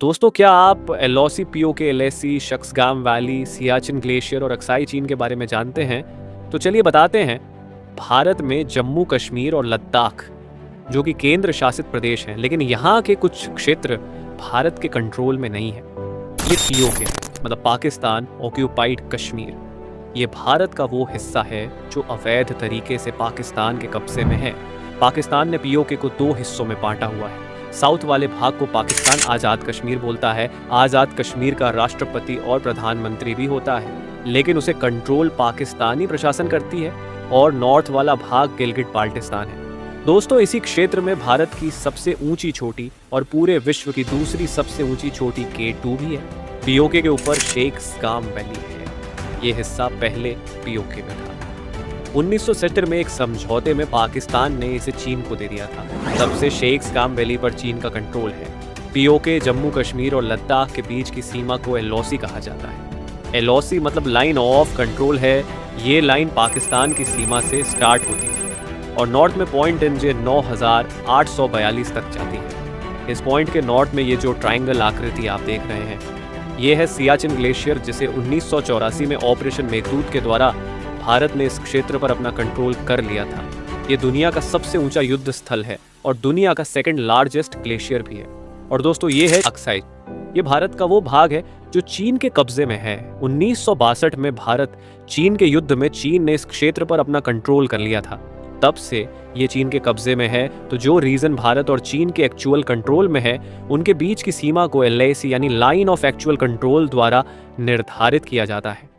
दोस्तों, क्या आप LOC, PoK, LAC, Shaksgam valley, Siachen glacier और अक्साई चीन के बारे में जानते हैं? तो चलिए बताते हैं। भारत में जम्मू कश्मीर और लद्दाख जो कि केंद्र शासित प्रदेश हैं, लेकिन यहाँ के कुछ क्षेत्र भारत के कंट्रोल में नहीं है। ये पीओके मतलब पाकिस्तान ऑक्यूपाइड कश्मीर, ये भारत का वो हिस्सा है जो अवैध तरीके से पाकिस्तान के कब्जे में है। पाकिस्तान ने पीओके को दो हिस्सों में बांटा हुआ है। साउथ वाले भाग को पाकिस्तान आज़ाद कश्मीर बोलता है। आज़ाद कश्मीर का राष्ट्रपति और प्रधानमंत्री भी होता है, लेकिन उसे कंट्रोल पाकिस्तानी प्रशासन करती है। और नॉर्थ वाला भाग गिलगिट बाल्टिस्तान है। दोस्तों, इसी क्षेत्र में भारत की सबसे ऊंची चोटी और पूरे विश्व की दूसरी सबसे ऊंची चोटी K2 भी है। पीओके के ऊपर शेक्सगाम वैली है। ये हिस्सा पहले पीओके में था। 1970 में एक समझौते में पाकिस्तान ने इसे चीन को दे दिया था। तब से शेक्सगाम वैली पर चीन का कंट्रोल है। पीओके, जम्मू कश्मीर और लद्दाख के बीच की सीमा को एलओसी कहा जाता है। एलओसी मतलब लाइन ऑफ कंट्रोल है। ये लाइन पाकिस्तान की सीमा से स्टार्ट होती है और नॉर्थ में पॉइंट रेंज 9,842 तक जाती है। इस पॉइंट के नॉर्थ में ये जो ट्रायंगल आकृति आप देख रहे हैं, ये है सियाचिन ग्लेशियर, जिसे 1984 में ऑपरेशन मेघदूत के द्वारा भारत ने इस क्षेत्र पर अपना कंट्रोल कर लिया था। ये दुनिया का सबसे ऊंचा युद्ध स्थल है और दुनिया का सेकंड लार्जेस्ट ग्लेशियर भी है। और दोस्तों, ये है अक्साई। ये भारत का वो भाग है जो चीन के कब्जे में है। 1962 में भारत चीन के युद्ध में चीन ने इस क्षेत्र पर अपना कंट्रोल कर लिया था। तब से ये चीन के कब्जे में है। तो जो रीजन भारत और चीन के एक्चुअल कंट्रोल में है, उनके बीच की सीमा को एलएसी यानी लाइन ऑफ एक्चुअल कंट्रोल द्वारा निर्धारित किया जाता है।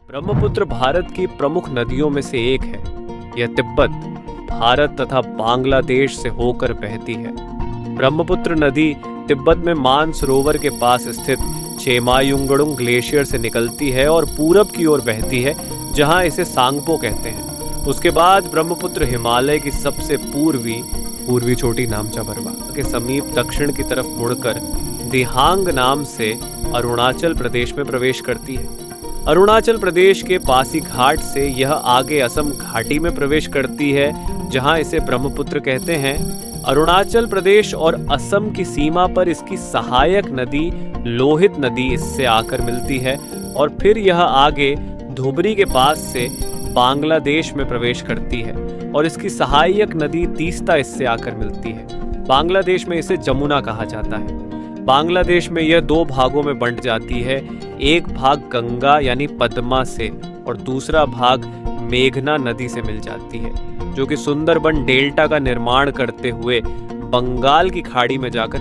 ब्रह्मपुत्र भारत की प्रमुख नदियों में से एक है। यह तिब्बत, भारत तथा बांग्लादेश से होकर बहती है। ब्रह्मपुत्र नदी तिब्बत में मानसरोवर के पास स्थित चेमायुंगडुंग ग्लेशियर से निकलती है और पूरब की ओर बहती है, जहां इसे सांगपो कहते हैं। उसके बाद ब्रह्मपुत्र हिमालय की सबसे पूर्वी चोटी नामचा बरवा के समीप दक्षिण की तरफ मुड़कर दिहांग नाम से अरुणाचल प्रदेश में प्रवेश करती है। अरुणाचल प्रदेश के पासीघाट से यह आगे असम घाटी में प्रवेश करती है, जहां इसे ब्रह्मपुत्र कहते हैं। अरुणाचल प्रदेश और असम की सीमा पर इसकी सहायक नदी लोहित नदी इससे आकर मिलती है और फिर यह आगे धुबरी के पास से बांग्लादेश में प्रवेश करती है और इसकी सहायक नदी तीस्ता इससे आकर मिलती है। बांग्लादेश में इसे जमुना कहा जाता है। बांग्लादेश में यह दो भागों में बंट जाती है। एक भाग गंगा यानी पद्मा से और दूसरा भाग मेघना नदी से मिल जाती है, जो कि सुंदरबन डेल्टा का निर्माण करते हुए बंगाल की खाड़ी में जाकर